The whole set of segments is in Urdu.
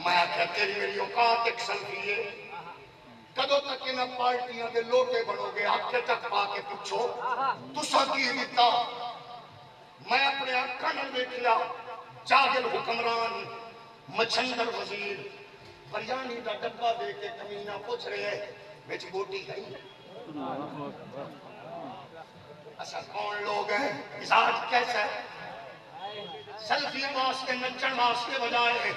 میں آخیا تیری میری اوقات ایک سلفی ہے، کدو تک انہاں پارٹیاں دے لوٹے بنو گے؟ آنکھیں تک پا کے پوچھو تساں کی دیتا؟ میں اپنے آنکھاں نال ویکھیا جاہل حکمران مچھندر وزیر بریانی دا ڈبہ دے کے کمینہ پوچھ رہے ہیں وچ بوٹی گئی۔ اچھا کون لوگ ہیں؟ مزاج کیسا ہے؟ سیلفی واسطے نچن واسطے بجائے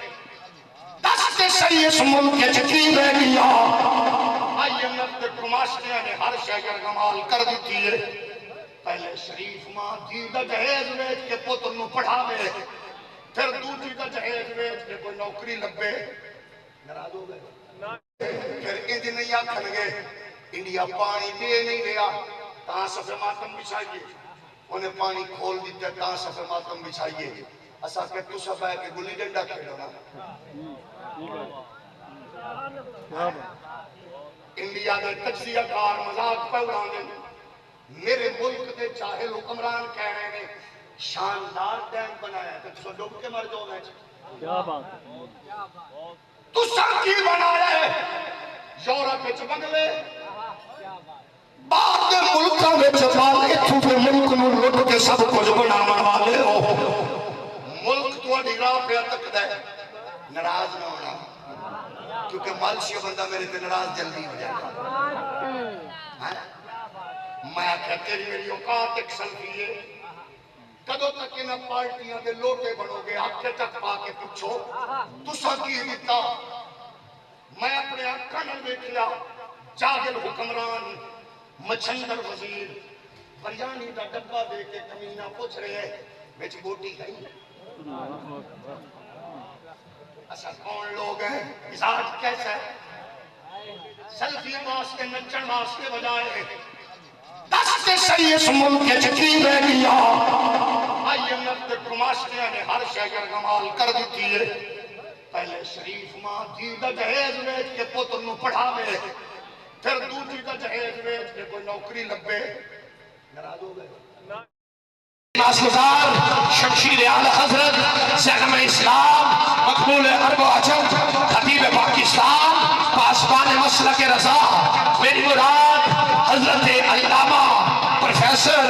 دست صحیح اس ملک کے چکی رہ گیا۔ آئی ایم ایف کے کماشتیاں نے ہر شہر کمال کر دیتی ہے۔ پہلے شریف ماں دی دا جہیز ویچ کے پتر نو پڑھاوے، پھر دوجی دا جہیز ویچ کے کوئی نوکری لبے، ناراض ہو گئے۔ پھر انج نہیں آکھن گے انڈیا پانی دے نہیں رہا تاں صفحہ ماتم بچھائیے، انہیں پانی کھول دیتے تاں صفحہ ماتم بچھائیے۔ اسا کہ تو سب ہے کہ گلی ڈنڈا کھیلو نا۔ انڈیا دے تجزیہ کار مذاق پہ اڑان دے، میرے ملک دے جاہل حکمران کہہ رہے ہیں شاندار ڈیم بنایا ہے، تو ڈوب کے مر جاؤ میں۔ کیا بات، تو سب کی بنایا ہے یورپ وچ بنگلے، بعد ملکاں وچ والے اتھوں دے ملک نوں لٹ کے سب کچھ بناون والے ہو۔ ملک تہاڈی راہ پہ تکدا ہے، ناراض نہ ہونا، کیونکہ مالشی بندہ میرے تے ناراض جلدی ہو جائے گا۔ میں آخیا تیری میری اوقات ایک سلفی ہے، کدو تک انہاں پارٹیاں دے لوٹے بنو گے؟ آنکھیں تک پا کے پوچھو تساں کی دیتا؟ میں اپنے آنکھاں نال ویکھیا جاہل حکمران مچھندر وزیر بریانی دا ڈبہ دے کے کمینہ پوچھ رہے ہیں وچ بوٹی گئی۔ اچھا کون لوگ ہیں؟ مزاج کیسا ہے؟ سیلفی واسطے نچن واسطے بجائے دست صحیح اس ملک کے چکی رہ گیا۔ آئی ایم ایف کے کماشتیاں نے ہر شہر کمال کر دیتی ہے۔ پہلے شریف ماں دی دا جہیز ویچ کے پتر نو پڑھاوے، پھر دوجی دا جہیز ویچ کے کوئی نوکری لبے، ناراض ہو گئے۔ ناصرزار شمشیر اعلی حضرت زعیم اسلام مقبول عرب و عجم خطیب پاکستان پاسبان مسلک رضا، میری مراد حضرت علامہ پروفیسر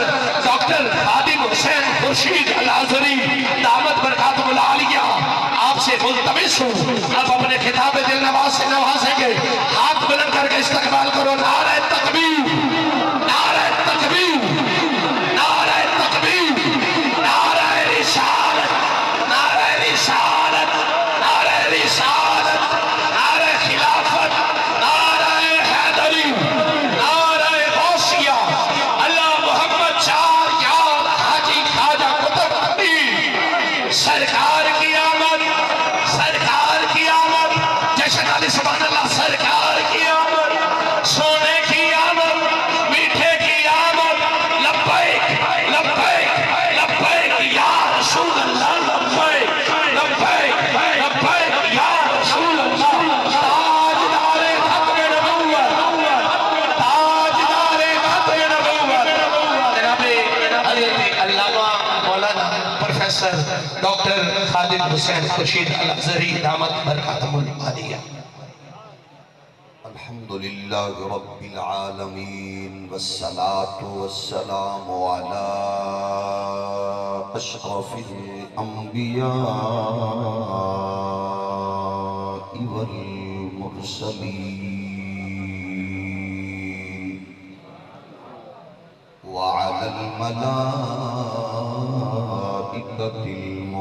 ڈاکٹر خادم حسین خورشید الازہری دامت برکاتہ العالیہ، آپ سے ملتمس ہوں اب اپنے خطاب دل نواز سے نوازیں گے، ہاتھ بلند کر کے استقبال کرو۔ نعرہ تکبیر، نعرہ تکبیر، نعرہ تکبیر، نعرہ رسالت، نعرہ رسالت، نعرہ رسالت، نعرہ خلافت، نعرہ حیدری، نعرہ غوثیہ، اللہ محمد چار یار حاجی خواجہ قطب الدین سرکار کی آمد، سرکار کی آمد، جشن علی سبحان اللہ سرکار کی آمد، سونے کی آمد، میٹھے کی آمد، لبیک لبیک لبیک یا رسول اللہ، لبیک لبیک لبیک یا رسول اللہ۔ تاجدار ختم نبوت، تاجدار ختم نبوت جناب حضرت علامہ مولانا پروفیسر ڈاکٹر خادم حسین خورشید الازہری دامت برکاتہ العالیہ۔ الحمدللہ رب العالمین والصلاة والسلام علی اشرف الانبیاء والمرسلین وعلى الملائكة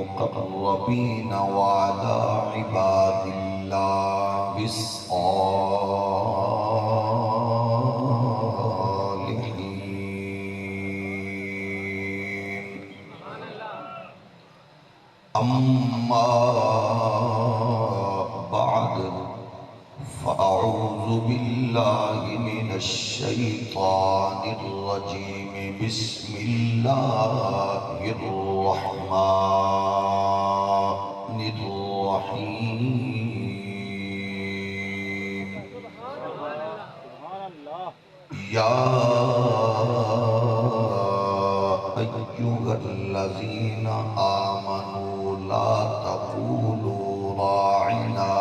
المقربين وعلى عباد الله الصالحين أما بعد فأعوذ بالله من الشيطان الرجيم بسم الله الرحمن الرحيم يا أيها الذين آمنوا لا تقولوا راعنا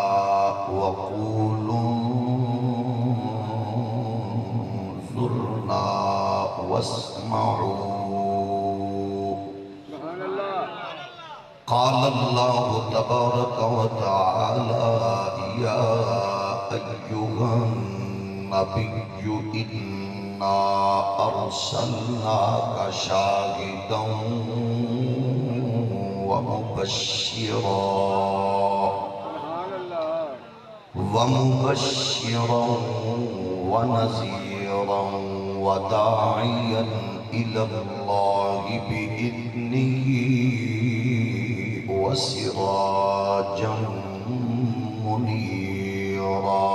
تبارك وتعالى يا أيها النبي إنا أرسلناك شاهدا ومبشرا ونذيرا وداعيا إلى الله بإذنه وسراجا منيرا.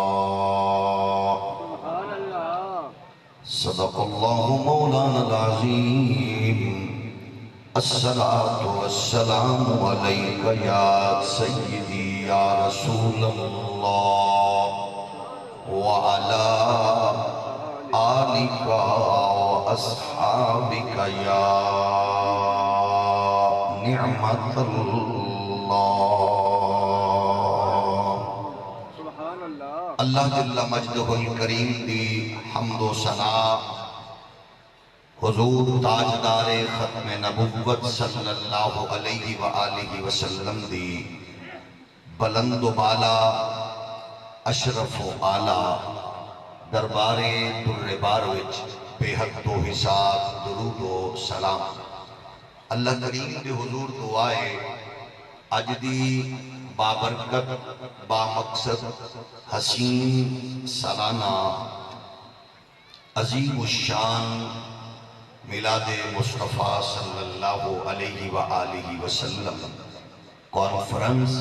صدق الله مولانا العظيم. الصلاة والسلام عليك يا سيدي يا رسول الله وعلى آلك وأصحابك يا نعمة الله. اللہ جل مجدہ الکریم دی حمد و ثنا حضور تاجدار ختم نبوت صلی اللہ علیہ وآلہ وسلم دی بلند و بالا اشرف و آلہ دربار در بار وچ بے حد و حساب درود و سلام. اللہ کریم دے حضور دعائے اج دی بابرکت با مقصد حسین سالانہ عظیم الشان میلاد مصطفیٰ صلی اللہ علیہ وآلہ وسلم کانفرنس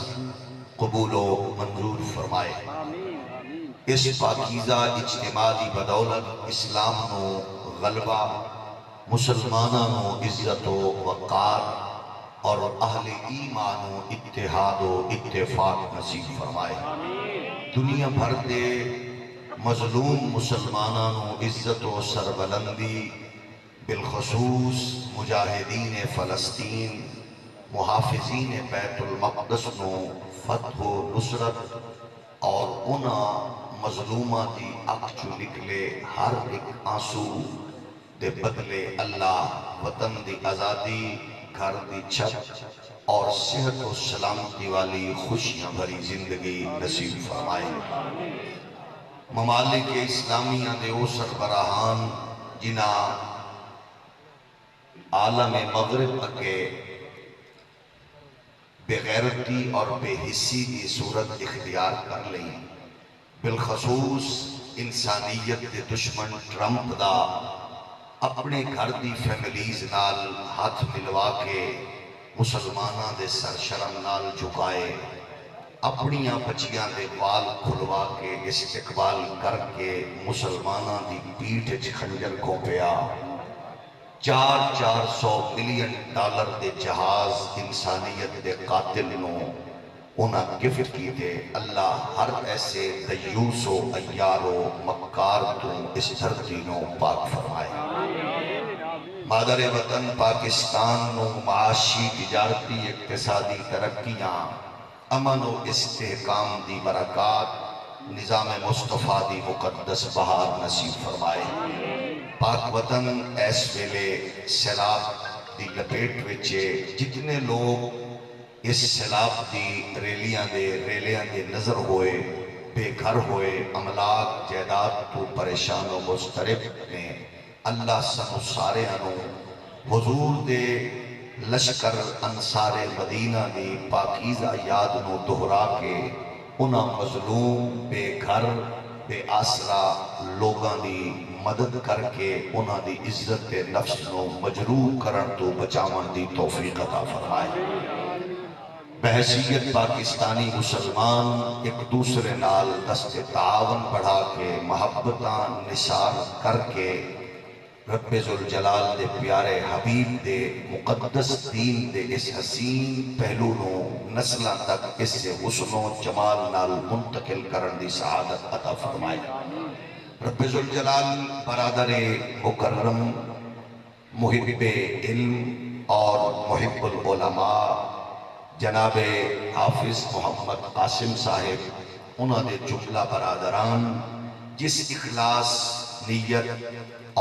قبول و منظور فرمائے. اس پاکیزہ اجتماع دی بدولت اسلام نو غلبہ، مسلمانہ نو عزت و وقار اور اہل ایمان و اتحاد و اتفاق نصیب فرمائے. دنیا بھر دے مظلوم مسلمانہ نو عزت و سربلندی، بالخصوص مجاہدین فلسطین، محافظین بیت المقدس نو فتح و نصرت اور انہا مظلومہ دی اکھ چو نکلے ہر ایک آنسو دے بدلے اللہ وطن دی آزادی، گھر دی چھت اور صحت و سلامتی والی خوشیاں بھری زندگی نصیب فرمائے. ممالک اسلامیہ دے او سربراہان جنہا عالم مغرب اکے بے غیرتی اور بے حسی کی صورت اختیار کر لیں، بالخصوص انسانیت دے دشمن ٹرمپ دا اپنے گھر دی فیملیز نال ہاتھ ملوا کے مسلمانہ دے سر شرم نال جھکائے، اپنیاں بچیاں دے وال کھلوا کے استقبال کر کے مسلمانہ دی پیٹھ خنجر کو پیا، 400 ملین ڈالر دے جہاز انسانیت دے قاتل نو انہاں گفٹ کی دے. اللہ ہر ایسے دیوس و ایار و مکار تو اس دھرتی نو پاک فرمائے. مادر وطن پاکستان نو معاشی، تجارتی، اقتصادی ترقیاں، امن و استحکام دی برکات، نظام مصطفیٰ دی مقدس بہار نصیب فرمائے. پاک وطن ایس ویلے سیلاب دی لپیٹ وچے، جتنے لوگ اس سیلاب دی ریلیاں دے نظر ہوئے، بے گھر ہوئے، املاک جائیداد تو پریشان و مضطرب نے، اللہ سنو سارے انو حضور دے لشکر انصار مدینہ دی پاکیزہ یاد نو دہرا کے انہاں مظلوم بے گھر بے آسرا لوگاں دی مدد کر کے انہاں دی عزت نفس نو مجروح کرن تو بچاون دی توفیق عطا فرمائے. بحیثیت پاکستانی مسلمان ایک دوسرے نال دست تعاون بڑھا کے محبتاں نثار کر کے رب ذوالجلال دے پیارے حبیب دے مقدس دین دے اس حسین پہلو نو نسلہ تک اس سے حسن و جمال نال منتقل کرن دی سعادت عطا فرمائے. رب ذوالجلال برادر مکرم، محب علم اور محب العلماء جناب حافظ محمد قاسم صاحب، انہوں نے جملہ برادران جس اخلاص، نیت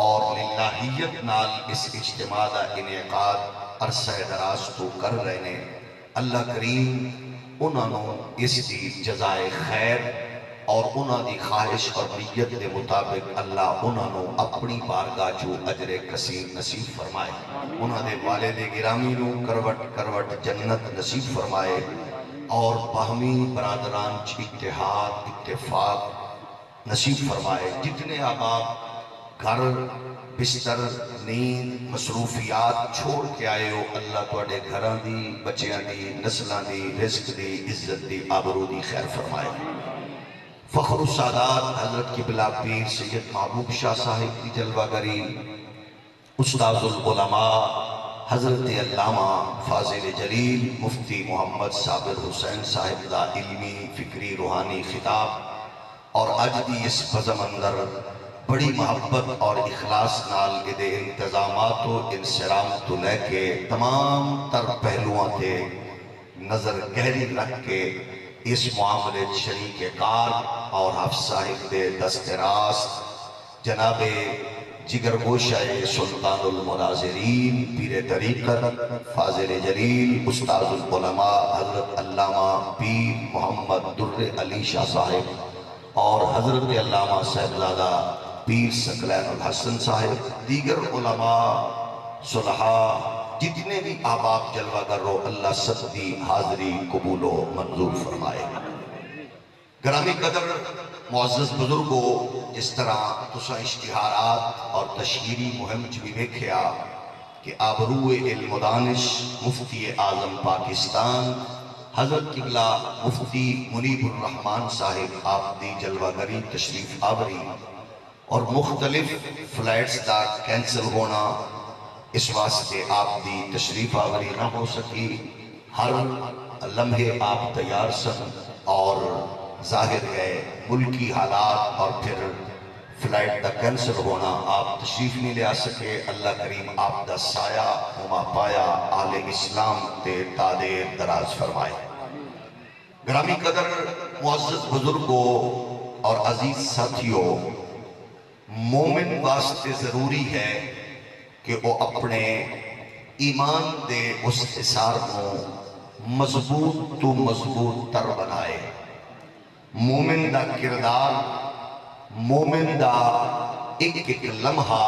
اور للہیت نال اس اجتماع دا انعقاد عرصہ دراز تو کر رہے ہیں، اللہ کریم انہوں اس دی جزائے خیر اور انہوں دی خواہش اور نیت دے مطابق اللہ انہوں اپنی بارگاہ چو اجر کثیر نصیب فرمائے، انہوں دے والد گرامی نو کروٹ کروٹ جنت نصیب فرمائے، اور باہمی برادران چ اتحاد اتفاق نصیب فرمائے۔ جتنے احباب گھر بستر نیند مصروفیات چھوڑ کے آئے ہو، اللہ تواڈے گھراں دی بچیاں دی نسلاں دی رزق دی عزت دی آبرو دی خیر فرمائے۔ فخر السادات حضرت قبلہ پیر سید محبوب شاہ صاحب کی جلوہ گری، استاذ العلماء حضرت علامہ فاضل جلیل مفتی محمد صابر حسین صاحب دا علمی فکری روحانی خطاب، اور اج دی اس بزم اندر بڑی محبت اور اخلاص نال دے انتظامات و انصرام تو لے کے تمام تر پہلوان تے نظر گہری رکھ کے اس معاملے شریک کار اور حافظ صاحب دے دست راست جناب جگر گوشہ سلطان المناظرین پیر طریقت فاضل جلیل استاذ العلماء حضرت علامہ پیر محمد در علی شاہ صاحب اور حضرت علامہ صاحبزادہ پیر ثقلین الحسن صاحب، دیگر علماء صلحاء جتنے بھی احباب جلوہ گر رو، اللہ سب دی حاضری قبول و منظور فرمائے۔ گرامی قدر معزز بزرگو، جس طرح تسا اشتہارات اور تشہیری مہم چ بھی دیکھیا کہ آبرو علم و دانش مفتی اعظم پاکستان حضرت قبلہ مفتی منیب الرحمن صاحب آپ دی جلوہ گری تشریف آوری اور مختلف فلائٹس دا کینسل ہونا اس واسطے آپ دی تشریف آوری نہ ہو سکی، ہر لمحے آپ تیار سن اور ظاہر ہے ملکی حالات اور پھر فلائٹ دا کینسل ہونا آپ تشریف نہیں لے آ سکے۔ اللہ کریم آپ دا سایہ ہما پایا آل اسلام تے تادیر دراز فرمائے۔ گرامی قدر معزز بزرگوں اور عزیز ساتھیوں، مومن واسطے ضروری ہے کہ وہ اپنے ایمان دے اس حصار کو مضبوط تو مضبوط تر بنائے۔ مومن دا کردار، مومن دا ایک لمحہ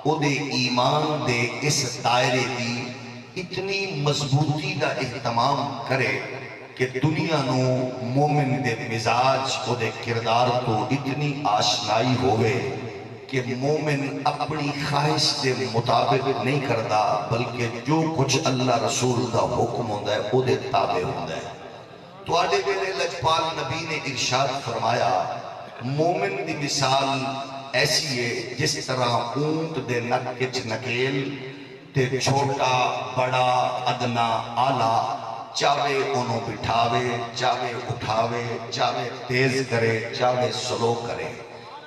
او دے ایمان دے اس دائرے دی اتنی مضبوطی دا اہتمام کرے کہ دنیا نو مومن دے مزاج او دے کردار تو اتنی آشنائی ہوئے کہ مومن اپنی خواہش دے مطابق نہیں کردا، بلکہ جو کچھ اللہ رسول دا حکم ہوندہ ہے او دے تابع ہوندہ ہے۔ تو آلے میرے لجپال نبی نے ارشاد فرمایا، مومن دی مثال ایسی ہے جس طرح اونٹ دے نکچ نکیل تے چھوٹا بڑا ادنا آلہ چاہے انہوں بٹھاوے چاہے اٹھاوے چاہے تیز کرے چاہے سلو کرے۔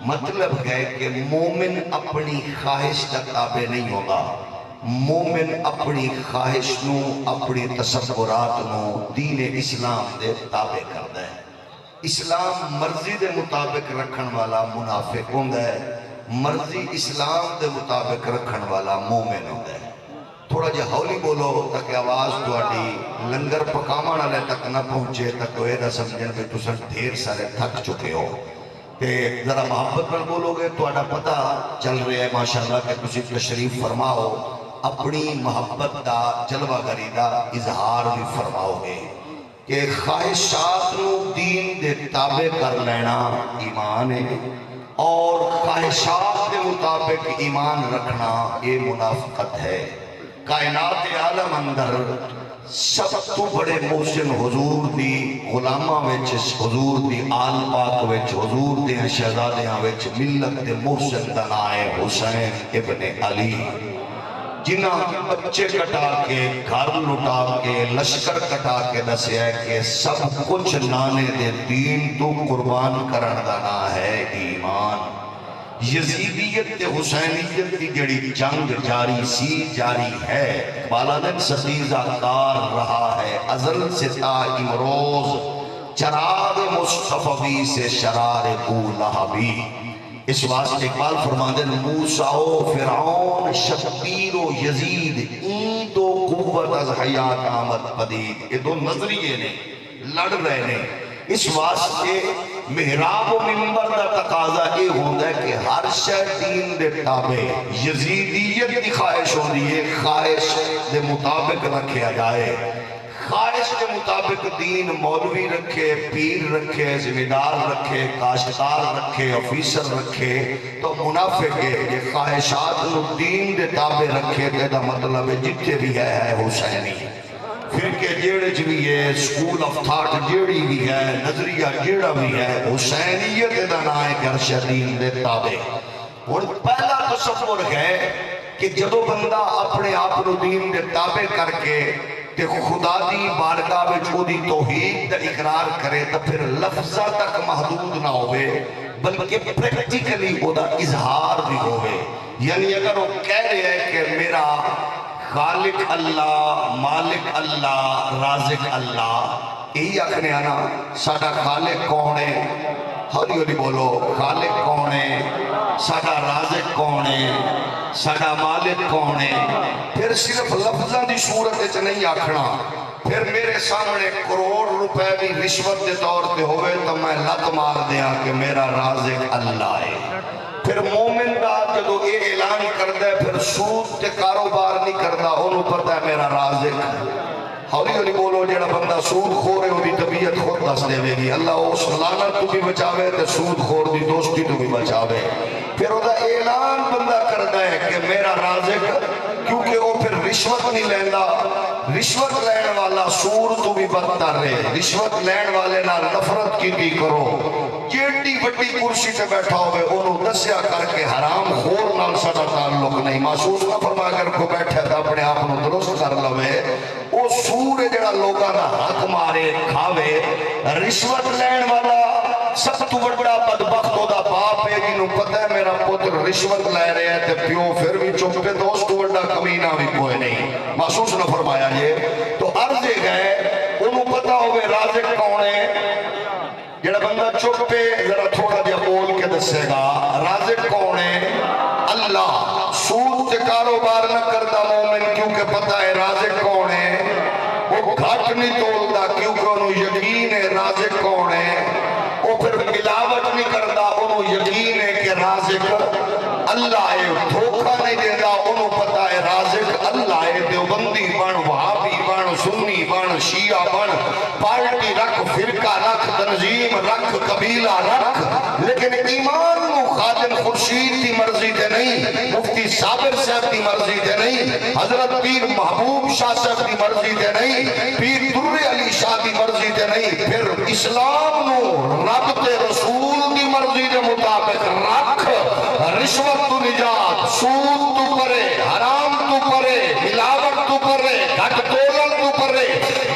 مطلب ہے کہ مومن اپنی خواہش کا تابع نہیں ہوگا، مومن اپنی خواہش نو اپنی تصورات نو دین اسلام دے تابع کرتا ہے۔ اسلام مرضی دے مطابق رکھن والا منافق ہوندہ ہے، مرضی اسلام دے مطابق رکھن والا مومن ہوندہ ہے۔ تھوڑا جا ہولی بولو تاکہ آواز تواڈی لنگر پکاون والے تک نہ پہنچے، تک وہ ایدہ سمجھن کہ تساں ڈھیر سارے تھک چکے ہو۔ تے ذرا محبت پر بولو گے تو آڈا پتہ چل رہے ہیں ماشاءاللہ کہ تسی تشریف فرماؤ، اپنی محبت دا جلوہ گری دا اظہار بھی فرماؤ گے کہ خواہشات نو دین دے تابع کر لینا ایمان ہے، اور خواہشات کے مطابق ایمان رکھنا یہ منافقت ہے۔ کائنات عالم اندر سب تو بڑے محسن حضور دی غلامہ وچ، حضور دی آل پاک وچ، حضور دی شہزادیاں وچ ملت دے محسن دا نام ہے حسین ابن علی، جنہاں بچے کٹا کے گھر لٹا کے لشکر کٹا کے دسے ہے کہ سب کچھ نانے دے دین تو قربان کرن دا نا ہے ایمان۔ یزیدیت تے حسینیت کی جڑی جنگ جاری سی جاری ہے، بالادن سخیزہ کار رہا ہے ازل سے تا امروز، چراغ مصطفی سے شرار لہبی۔ اس واسطے اقبال فرماندے موسیٰ و فرعون شبیر و یزید این دو قوت از حیات آمد پدید۔ یہ دو نظریے نے لڑ رہے ہیں. اس واسطے محراب و منبر دا تقاضا یہ ہوتا ہے کہ ہر شے دین دے تابع. یزیدیت کی خواہش ہوتی ہے خواہش دے مطابق رکھیا جائے. خواہش کے مطابق دین مولوی رکھے، پیر رکھے، ذمہ رکھے، کاشتکار رکھے، آفیسر رکھے تو منافق ہے. یہ خواہشات نو دین دے تابع رکھے دا مطلب ہے جتنے بھی ہے حسینی. فرقے جیڑے بھی ہے، سکول آف تھاٹ جیڑی بھی ہے، نظریہ جیڑا بھی ہے، حسینیت دا نام ہے گرشہ دین دے تابع. اور پہلا تصور ہے کہ جدو بندہ اپنے آپ نو دین دے تابع کر کے تے خدا دی بارگاہ وچ او دی توحید دا اقرار کرے تو پھر لفظہ تک محدود نہ ہوئے بلکہ پریکٹیکلی او دا اظہار بھی ہوئے. یعنی اگر وہ کہہ رہے ہیں کہ میرا خالق اللہ، مالک اللہ، رازق اللہ، یہی آکھنے آنا ساڑھا خالق کون ہے؟ ہولی ہولی بولو. خالق کون ہے؟ ساڑھا رازق کون ہے؟ ساڑھا مالک کون ہے؟ پھر صرف لفظاں دی صورت نہیں آکھنا. پھر میرے سامنے کروڑ روپے بھی رشوت دے طور پہ ہوئے تو میں لت مار دیا کہ میرا رازق اللہ ہے. پھر مومن دا جدو یہ اعلان کردہ ہے پھر سود تے کاروبار نہیں کردہ انہوں پتہ ہے میرا رازق. ہولی ہولی بولو. جیڑا بندہ سود خور ہے وہ طبیعت خود دس دے گی. اللہ اس لعنت تو بھی بچاوے تے سود خور دی دوستی تو بھی بچاوے. پھر وہ اعلان بندہ کردہ ہے کہ میرا رازق، کیونکہ وہ پھر رشوت نہیں لیندہ. رشوت لین والا سور تو بھی بدتر رہے. رشوت لین والے نہ نفرت کی بھی کرو. جیڑی بڑی کرسی تے بیٹھا ہوئے انہوں دسیا کر کے حرام خور نال ساڈا تعلق نہیں. محسوس نہ فرما کر کو بیٹھے تو اپنے آپ کو درست کر لوے. وہ سور جڑا لوگاں دا حق مارے کھاوے. رشوت لین والا سب تو بڑا بدبخت دا باپ ہے جنہوں پتہ ہے میرا پتر رشوت لے رہے ہیں تے پیو پھر بھی چپ کے تو اس کو بڑا کمینہ بھی کوئی نہیں. محسوس نہ فرمایا یہ تو عرض گئے انہوں پتہ ہوئے رازق کون ہے. جڑا بندہ چپ پہ ذرا تھوڑا دیا بول کے دسے گا رازق کون ہے؟ اللہ. سود سے کاروبار نہ کرتا مومن کیونکہ پتہ ہے رازق کون ہے. وہ گھٹ نہیں تولتا کیونکہ انہوں یقین ہے رازق کون ہے. وہ پھر ملاوٹ نہیں کرتا انہوں یقین ہے کہ رازق اللہ ہے. دھوکہ نہیں دیتا انہوں پتہ ہے رازق اللہ ہے. دیوبندی بن، وہابی بن، سنی بن، شیعہ بن، پارٹی رکھ، فرقہ رکھ، تنظیم رکھ، قبیلہ رکھ، لیکن ایمان نو خادم خورشید کی مرضی دے نہیں، مفتی صابر صاحب کی مرضی دے نہیں، حضرت پیر محبوب شاہ صاحب کی مرضی دے نہیں، پیر در علی شاہ کی مرضی دے نہیں. پھر اسلام نو رب تے رسول کی مرضی دے مطابق رکھ. رشوت تو نجات، سود تو پرے، حرام تو پرے، ملاوٹ تو پرے، گھٹ تولن تو پرے،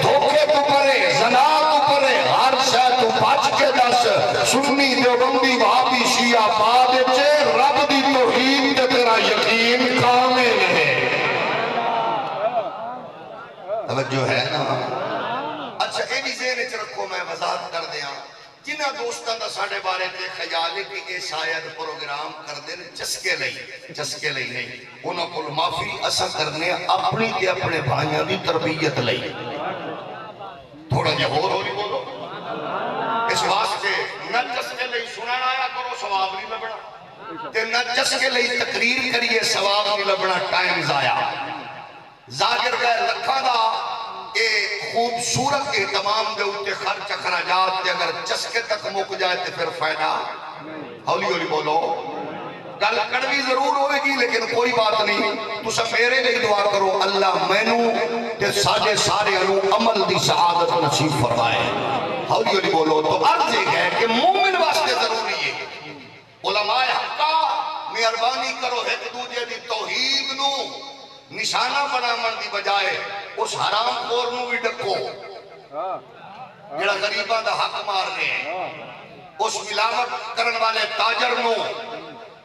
دھوکے تو پرے، زنا تو پرے، ہر شے تو بچ کے دس. سنی دیوبندی وہابی شیعہ بعد چے رب دی توحید تے تیرا یقین کامل ہے. توجہ ہے نا. اچھا یہ بھی ذہن وچ رکھو میں وضاحت کر دیاں. جنہ دوستاں دا ساڈے بارے تے خیال ہے کہ یہ شاید پروگرام کردے نے چسکے لئی نہیں. انہاں کول معافی اساں کرنے اپنی تے اپنے بھائیاں دی تربیت لئی. تھوڑا جہا ہولی بولو. اس واسطے نہ چسکے لئی سنن آیا کرو ثواب نہیں لبنا تے نہ چسکے لئی تقریر کریے ثواب نہیں لبنا. ٹائم ضائع. ظاہر گئے لکھاں دا ایک خوبصورت اہتمام دے ہوتے خرچ اخراجات دے اگر چسکے تک مک جائے تو پھر فائدہ. ہولی ہولی بولو. گل کڑوی ضرور ہوئے گی لیکن کوئی بات نہیں. تو سب میرے لئے دعا کرو اللہ مینو تے ساجے سارے انو عمل دی سعادت نصیب فرمائے. ہولی ہولی بولو. تو عرض یہ ہے کہ مومن واسطے ضروری ہے علماء حقہ مہربانی کرو ایک دوجے دی توحید نو نشانہ بنامن دی بجائے اس حرام خور نو بھی ڈکو جڑا غریباں دا حق مار رہے ہیں. اس ملاوٹ کرن والے تاجر نو،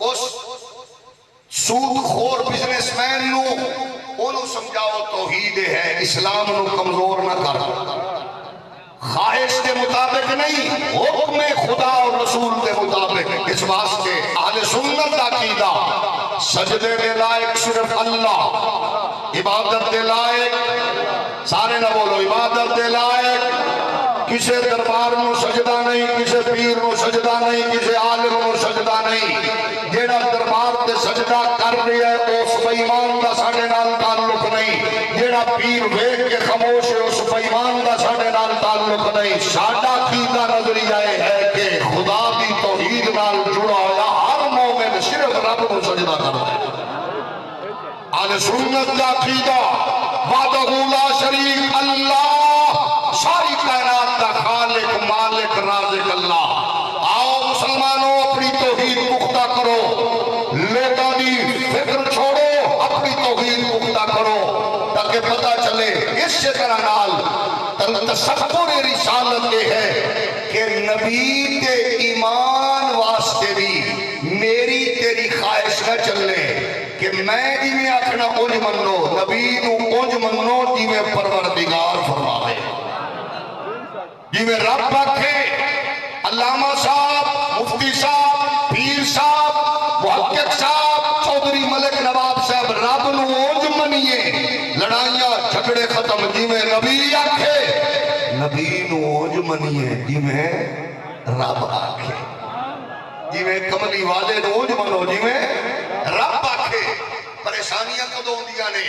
اس سود خور بزنس مین نو انہوں سمجھاؤ توحید ہے. اسلام نو کمزور نہ کر. خواہش کے مطابق نہیں، حکم خدا اور رسول کے مطابق. اس واسطے اہل سنت عقیدہ سجدے دے لائق صرف اللہ، عبادت دے لائق سارے نہ بولو، عبادت دے لائق کسی دربار نو سجدہ نہیں، کسی پیر نو سجدہ نہیں، کسی عالم نو سجدہ نہیں. جیڑا دربار تے سجدہ کر رہا ہے اس بے ایمان دا ساڈے نال تعلق نہیں. جیڑا پیر ویکھ کے خاموش ہے اس بے ایمان دا ساڈے نال تعلق نہیں. ساڈا عقیدہ نظریہ ہے کہ خدا دی توحید نال جڑا ہوا ہر مومن صرف رب کو سجدہ کرتا ہے. اہل سنت کا عقیدہ وحدہ لا شریک اللہ، ساری کائنات کا خالق مالک رازق اللہ. آؤ مسلمانوں اپنی توحید پختہ کرو، لوگوں کی فکر چھوڑو، اپنی توحید پختہ کرو تاکہ پتہ چلے. اس طرح نال تصور رسالت یہ ہے کہ نبی کے ایمان واسطے بھی میری تیری خواہش نہ چلے کہ میں جی میں آکھنا اونج منو، نبی نو اونج منو جی میں پروردگار فرمائے، جی میں رب آکھے. علامہ صاحب، مفتی صاحب، پیر صاحب، محقق صاحب، چودھری ملک نواب صاحب رب نو اونج منیے، لڑائیاں جھگڑے ختم جی میں نبی آکھے. نبی نو اونج منیے جی میں رب آکھے، جی میں کملی والے نو اونج منو جی میں رب آکھے. پریشانیاں کدوں ہوندیاں نے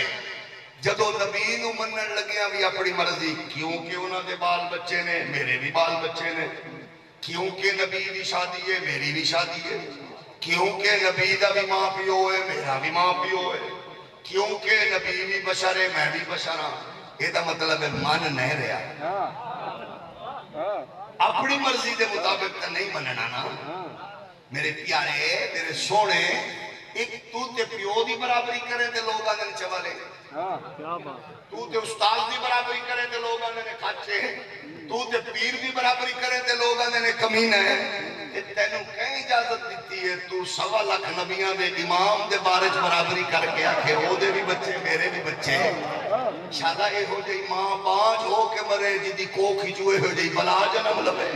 جدو نبی نو منن لگیاں بھی اپنی مرضی، کیونکہ انہاں دے بال بچے نے، میرے بھی بال بچے نے، کیونکہ نبی دی شادی ہے میری بھی شادی ہے، کیونکہ نبی دا بھی ماں پیو ہے میرا بھی ماں پیو ہے، کیونکہ نبی بھی بشر ہے میں بھی بشر ہاں. یہ دا مطلب ہے من نہیں رہا، اپنی مرضی دے مطابق تو نہیں مننا نا. میرے پیارے میرے سونے، ایک تو تے پیو دی برابری کرے تے لوگ آنے چوالے، تو تے استاد دی برابری کرے تے لوگ آنے کھاچے، تو تے پیر دی برابری کرے تے لوگ آنے کمینے. تینوں کہیں اجازت دیتی ہے تو 1.25 لاکھ نبیاں دے امام دے بارچ برابری کر کے آکھے وہ دے بھی بچے میرے بھی بچے. شادہ اے ہو جائی ماں پانچ ہو کے مرے جدی کو کھچوئے ہو جائی بلا جنم لبے.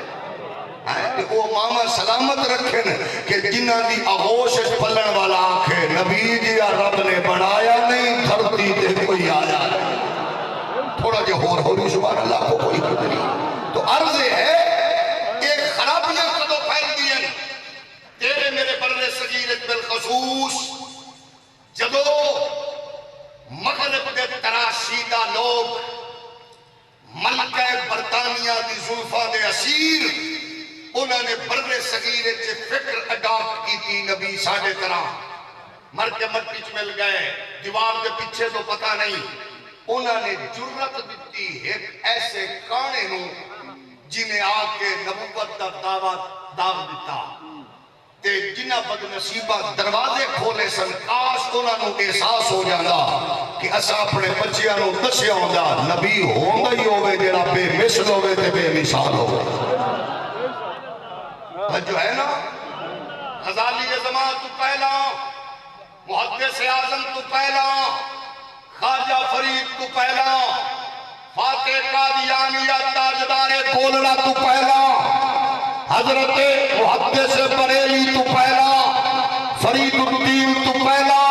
وہ ماما سلامت رکھیں کہ جنہ دی آغوش پلن والا آنکھیں نبی دیا رب نے بنایا نہیں، دھرتی دے کوئی آیا نہیں. تھوڑا جو ہوری سبحان اللہ کو کوئی قدری. تو عرض ہے کہ خرابیاں کدو پھیل دیا تیرے میرے بر صغیرت بالخصوص جدو مغرب دے تراشیدہ لوگ ملکہ برطانیہ دی زلفہ دے اسیر انہوں نے بر صغیرت سے فکر اڈاپٹ کی تھی. نبی ساڑھے طرح مر کے مٹی چ مل گئے، دیوار کے پیچھے تو پتہ نہیں. انہوں نے جرت دیتی ایک ایسے کانے نو جنہیں آ کے نبوت دا دعویٰ داغ دیتا تے جنہ بدنصیبہ دروازے کھولے سن. کاش انہوں نے احساس ہو جانا کہ اسا اپنے بچیاں نو دسیا ہوندا نبی ہوندا ہی ہوئے جڑا بے مثل ہوئے تے بے مثال ہوئے. جو ہے نا غزالی زمان تو پہلا، محدث اعظم تو پہلا، خواجہ فرید تو پہلا، فاتح قادیانیہ تاجدار کولڑا تو پہلا، حضرت محدث بریلی تو پہلا، فرید الدین تو پہلا.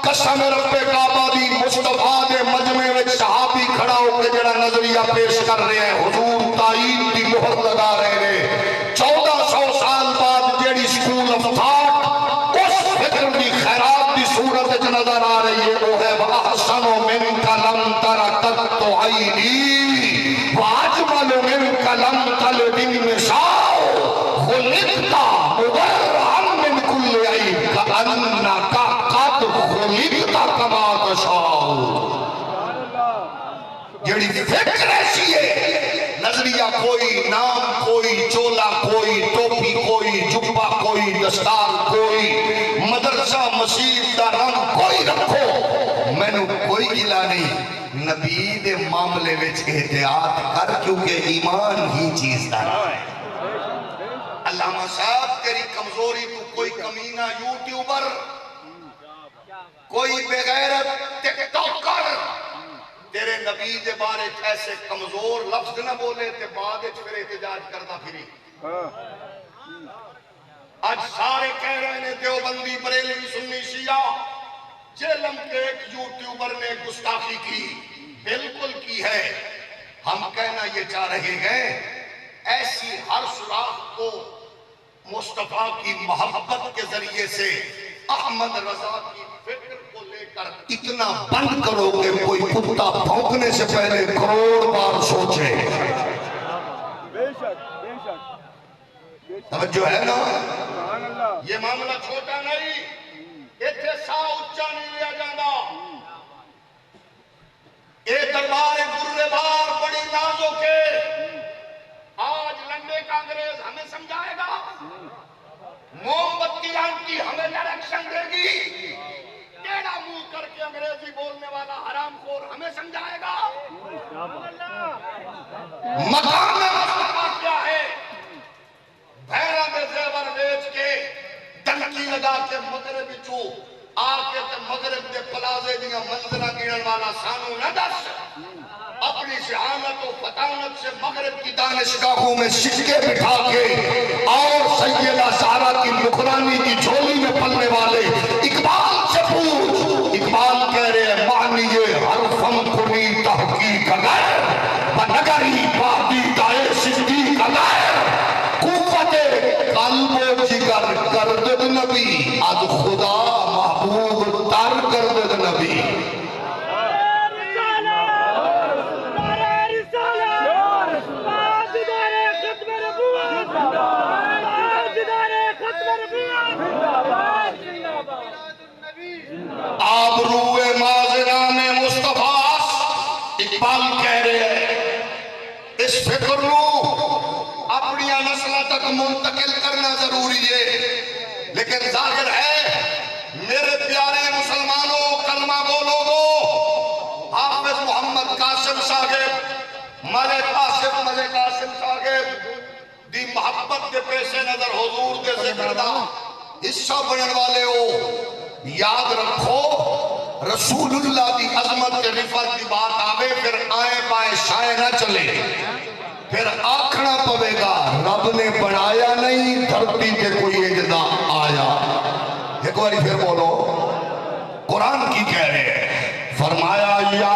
قسم رب کعبہ دی مصطفیٰ دے مجمع میں صحابی کھڑا ہو کے جڑا نظریہ پیش کر رہے ہیں، حضور تائید دی مہر لگا رہے ہیں. 1400 سال بعد جیڑی سکول آف تھاٹ اس فکر دی خیرات دی صورت نظر آ رہی ہے وہ ہے وَأَحْسَنُ مِنْكَ لَمْ تَرَ قَطُّ عَيْنِي وَأَجْمَلُ مِنْكَ لَمْ تَلِدِ النِّسَاءُ خُلِقْتَ مُبَرَّأً مِنْ كُلِّ عَيْبٍ كَأَنَّكَ قَدْ خُلِقْتَ كَمَا تَشَاءُ. جیڑی فکر ایسی ہے، نظریہ کوئی، نام کوئی، چولا کوئی، ٹوپی کوئی، جبہ کوئی، دستار کوئی، مدرسہ مسجد دا رنگ کوئی رکھو، میں نے کوئی گلا نہیں. نبی دے معاملے وچ احتیاط کر کیونکہ ایمان ہی چیز دا ہے. علامہ صاحب تیری کمزوری تو کوئی کمینہ یوٹیوبر، کوئی بغیرت ٹک ٹاکر تیرے نبی دے بارے ایسے کمزور لفظ نہ بولے تے بعد پھر احتجاج کرتا پھری. آج سارے کہہ رہے ہیں دیوبندی بریلوی سنی شیعہ. جیلم کے ایک یوٹیوبر نے گستاخی کی، بالکل کی ہے. ہم کہنا یہ چاہ رہے ہیں ایسی ہر سوراخ کو مصطفیٰ کی محبت کے ذریعے سے احمد رضا کی فکر کو لے کر اتنا بند کرو کہ کوئی کتا بھونکنے سے پہلے کروڑ بار سوچے. بے شک بے شک توجہ ہے نا؟ سبحان اللہ. یہ معاملہ چھوٹا نہیں، اتنے سا اچا نہیں لیا جانا. ایک دربار گرے بار بڑی نازوں کے آج لنڈے کا انگریز ہمیں سمجھائے گا، موم بتی آنٹی ہمیں ڈائریکشن دے گی، ٹیڑھا منہ کر کے انگریزی بولنے والا حرام خور ہمیں سمجھائے گا. مقام مصطفیٰ کیا ہے؟ بھیرا میں زیور بیچ کے ڈنکی لگا کے مغرب چو آ کے تے مغرب دے پلازے دیا منظرہ گرن والا سانو نہ دس. اپنی ذہانت و فطانت سے مغرب کی دانشگاہوں میں سکے بٹھا کے اور سیدہ زہرا کی نکرانی کی جھولی میں پلنے والے اقبال سے پوچھ. اقبال کہہ رہے ہیں معنی حرفم کنی تحقیق غیر بنگری بادی دائے صدیق غیر قوت قلب و جگر کردد نبی از خدا محبوب تر کردد نبی. آبروئے مازنان مصطفیٰ اقبال کہہ رہے ہیں اس فکر نو اپنی نسلہ تک منتقل کرنا ضروری ہے. لیکن ظاہر ہے میرے پیارے مسلمانوں کلمہ بولو گو. حافظ محمد قاسم صاحب ملک قاسم صاحب دی محبت کے پیش نظر حضور دے ذکر دا حصہ بنن والے ہو. یاد رکھو رسول اللہ دی عظمت کے رفعت کی بات آوے پھر آئیں بائیں شائیں نہ چلے، پھر آکھنا پوے گا رب نے بنایا نہیں دھرتی پہ کوئی اجدا آیا. ایک باری پھر بولو قرآن کی کہہ رہے ہیں فرمایا یا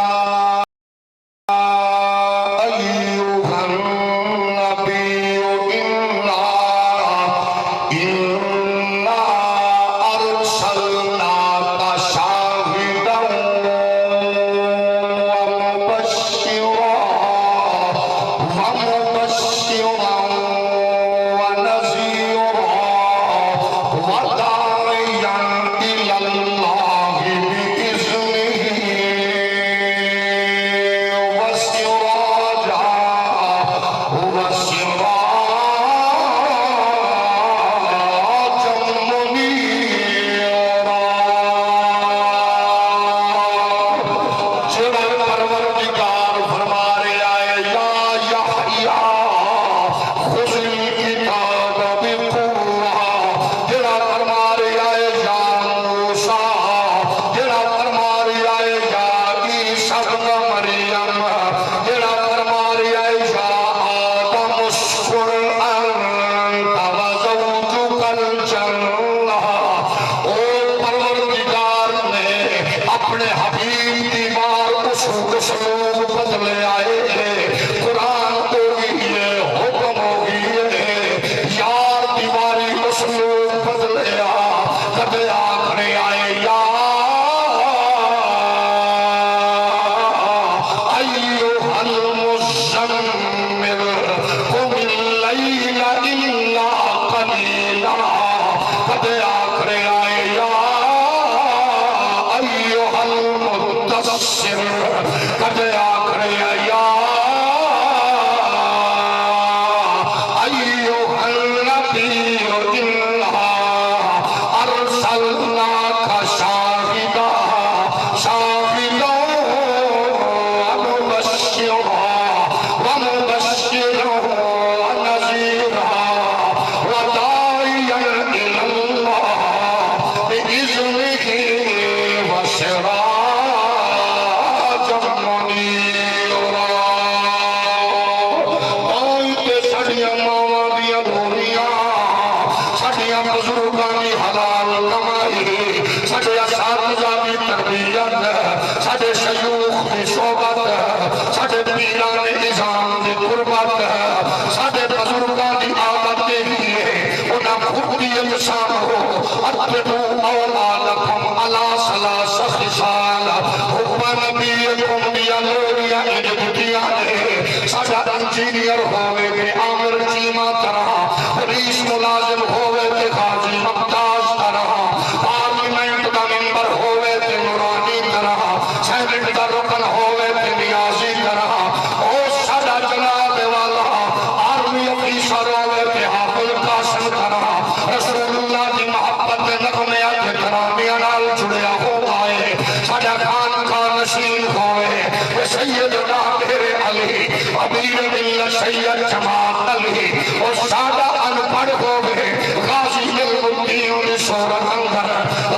ساڈے شیوخ دی صحبت ساڈے پیراں دی رئیس ملازم ہوئے تے غازی ممتاز طرح پارلیمنٹ دا ممبر ہوئے تے نورانی طرح سینٹ دا رکن ہوئے تے نیازی طرح او ساڈا جناب والا آرمی افیسر ہوئے تے حافظ قاسم طرح رسول اللہ دی محبت دے نغمے تے ترامیاں نال جڑیا ہوا ہے ساڈا خان کا نشین ہوئے تے سیدنا میرے علی امیر ملت سید جمال علی اور سادہ انپڑھ ہوئے غازی المدین دی صورت اندر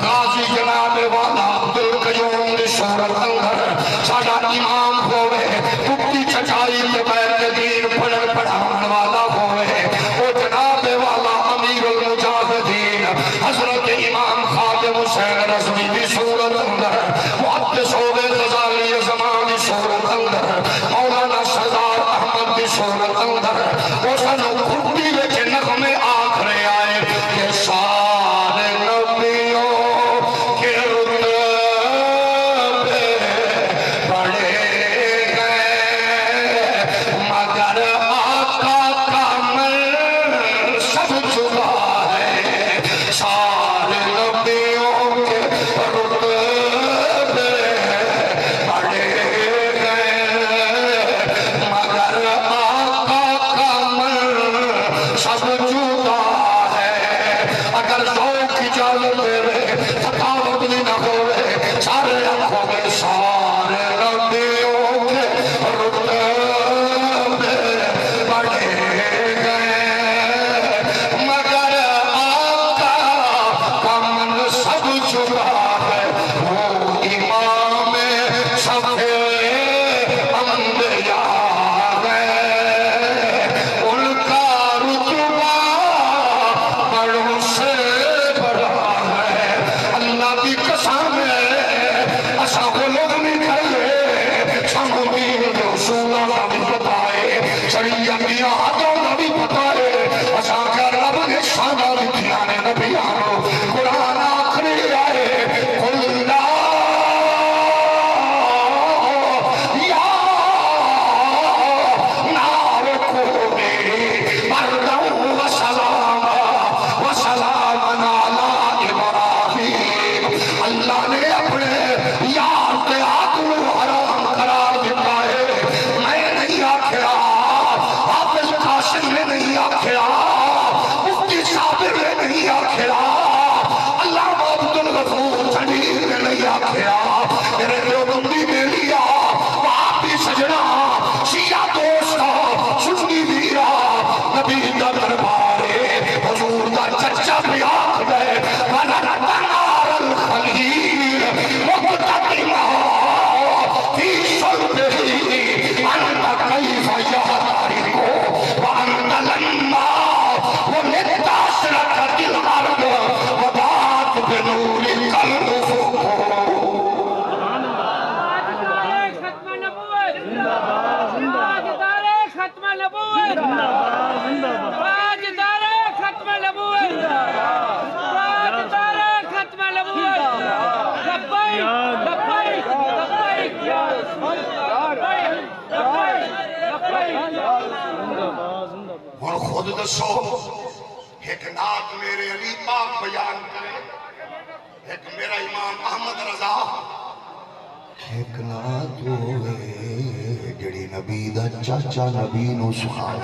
غازی جناب والا عبدالقیوم دی صورت اندر سادہ امام ہوئے کبھی چچائی کے بیت دین پڑھن پڑھان والا ہوئے او جناب والا امیر المجاہدین حضرت امام خادم حسین رضوی دی صورت اندر محدث ہوئے غزالی زمان دی صورت اندر مولانا سردار احمد دی صورت اندر وہ سنو خودی وچ نغمے آکھرے آئے کہ سارے نبیوں کے رتبے بڑھے گئے مگر آقا کا منصب جدا ہے سارے نبیوں کے رتبے بڑھے گئے مگر آقا کا منصب جدا ہے اگر ذوق کی اجازت دے تھکاوٹ بھی نہ ہوئے سارے آنکھوں میں سارے نبیوں کے رتبے بڑھے گئے مگر آقا کا منصب جدا ہے وہ امام سب انبیاء ہے ان کا رتبہ بڑوں سے بڑا ہے اللہ کی قسم ہے ایسا وہ لوگ نہیں کرے سمودین جو سونا کا بھی پتا ہے شریعہ کی آتوں کا بھی پتا ہے ایسا کہ رب نے شانہ لکھیا نے نبیانو قرآن آخری آئے قل لا یا نار کونی بردن و سلاما علی ابراہیم اللہ نے اپنے یار کے آگ میں حرام قرار دیتا ہے میں نہیں آکھیا حافظ قاسم نے نہیں آکھیا مفتی صابر نے نہیں آکھیا علامہ عبدالغفور جلیل نے نہیں آکھیا میرے دیوبندی نے لیا وہابی سجنا شیعہ دوستا سنی ویرا نبی دا دربارے حضور دا چچا بھی آکھ دے وَنَرَ الْخَلِيلِ مُقْتَقِمَا فِي صَلْبِهِ أَنْتَ كَيْفَ يَهْتَرِكُ وَأَنْتَ لَمَّا وَلِدْتَ أَشْرَقَتِ الْأَرْضُ وَضَاءَتْ بِنُورِ الْقَلْبِ اور خود دسو ایک نعت میرے علی پاک بیان کرے ایک میرا امام احمد رضا ایک نعت ہوئے جڑی نبی دا چاچا نبی نو سکھاؤ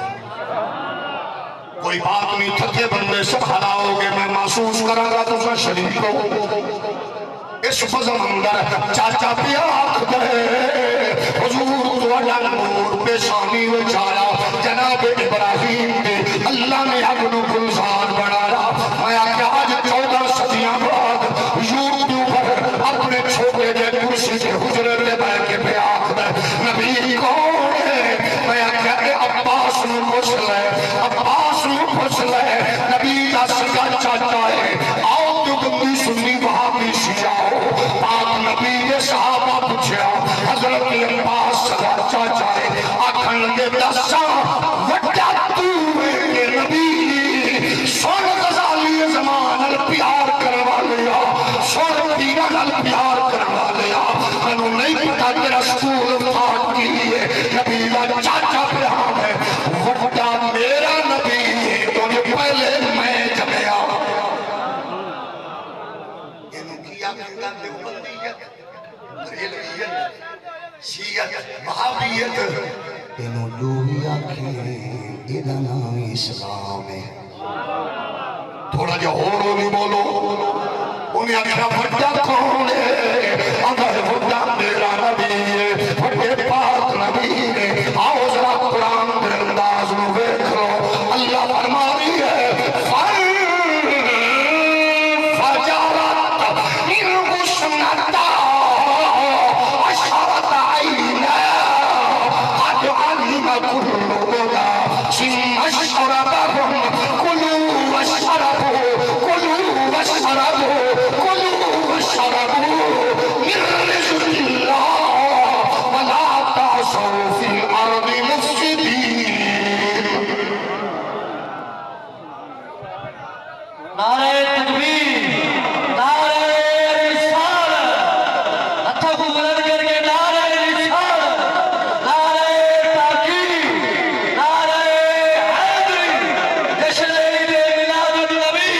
کوئی بات نہیں تھکے بندے سکھاؤ گے میں محسوس کروں گا تو میں شریک ہوں اس فضل اندر چاچا پیا آکھ دے حضور دوڑا نور پیشانی میں چایا جناب ابراہیم دے اللہ نے اگنو گلزار بڑھایا میں آکھا آج 14 صدیاں بعد یوٹیوب پر اپنے چھوٹے جے کرسی کے حجرے میں بیٹھ کے پہ آکھ دے نبی کون ہے میں آکھا کہ عباس نو پوچھ لے نبی کا سگا چاچا ہے آؤ تو گندی سنی وہاں بھی شیعہ پاک نبی نے صحابہ پوچھا حضرت عباس سگا چاچا ہے آکھن لگے دسا وڈا تو ہے نبی سن غزالی زمان پیار کروا لیا سن دینا نال پیار کروا لیا میں نہیں پتا کہ رسول پاک کے لیے نبی کا چاچا پیار ہے وڈا میرا نبی تو نے پہلے انہوں جو بھی آنکھیں ادھا نام اسلام ہے تھوڑا جا اور نہیں بولو انہیں آنکھیں بڑا کون ہے اگر بڑا میرا نبی ہے بڑے پاک نبی ہے آؤ ذرا قرآن کے انداز میں دیکھ لو اللہ فرمائی ہے فجرت من غشنتا عشرت عینا قد علم كل اناس مشربهم كلوا واشربوا من رزق الله ولا تعصوا في الارض مفسدين نعرہ تکبیر نعرہ رسالت ہتھوں کو بلند کر کے نعرہ رسالت نعرہ تاکید نعرہ حیدری جشن عید میلاد النبی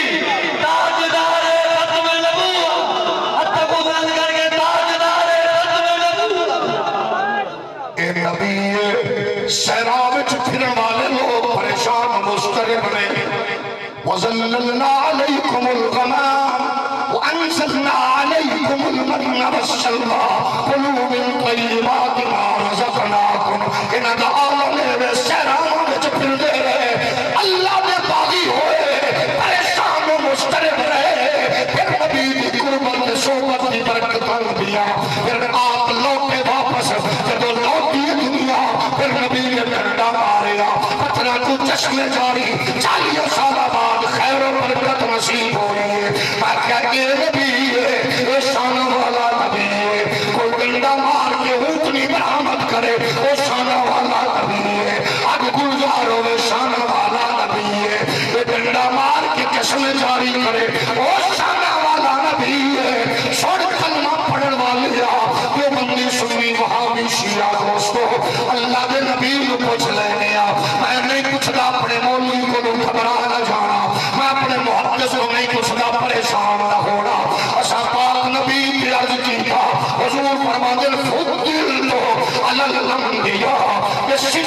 تاجدار ختم نبوت ہتھوں کو بلند کر کے تاجدار ختم نبوت اے نبی سیراب پھرنے والے لوگ پریشان مضطرب نے وَظَلَّلْنَا عَلَيْكُمُ الْغَمَامَ وَأَنزَلْنَا عَلَيْكُمُ الْمَنَّ وَالسَّلْوَىٰ كُلُوا مِن طَيِّبَاتِ مَا رَزَقْنَاكُمْ ان دا عالم میں سیرام وچ پھر دے رہے اللہ دے باغی ہوئے پریشان و مضطرب رہے پھر نبی دی قربت صحبت دی برکتاں دیا پھر آپ لوٹے واپس جب لوٹی دنیا پھر نبی نے ڈنڈا ماریا پتھراں کو چشمے جاری 40 سال بعد خیر و برکت نصیب ہوئی ہے میں کہ یہ نبی ہے یہ شان والا نبی ہے کوئی ڈنڈا مار کے اونٹنی برآمد کرے وہ شان والا نبی ہے اب گلزار ہوئے شان والا نبی ہے یہ ڈنڈا مار کے چشمے جاری کرے وہ شان والا نبی ہے سوڑ کلمہ پڑھن والی یہ بندی سنی وہابی شیعہ دوستو اللہ دے نبی کو پوچھ لینے میں نہیں پوچھتا اپنے مولوی کو گھبرا نہ جانا میں اپنے محدث کو نہیں پوچھتا پریشان نہ ہونا ایسا پاک نبی کی عرض کی تھا حضور فرماتے فضل تو علی الانبیاء بسجر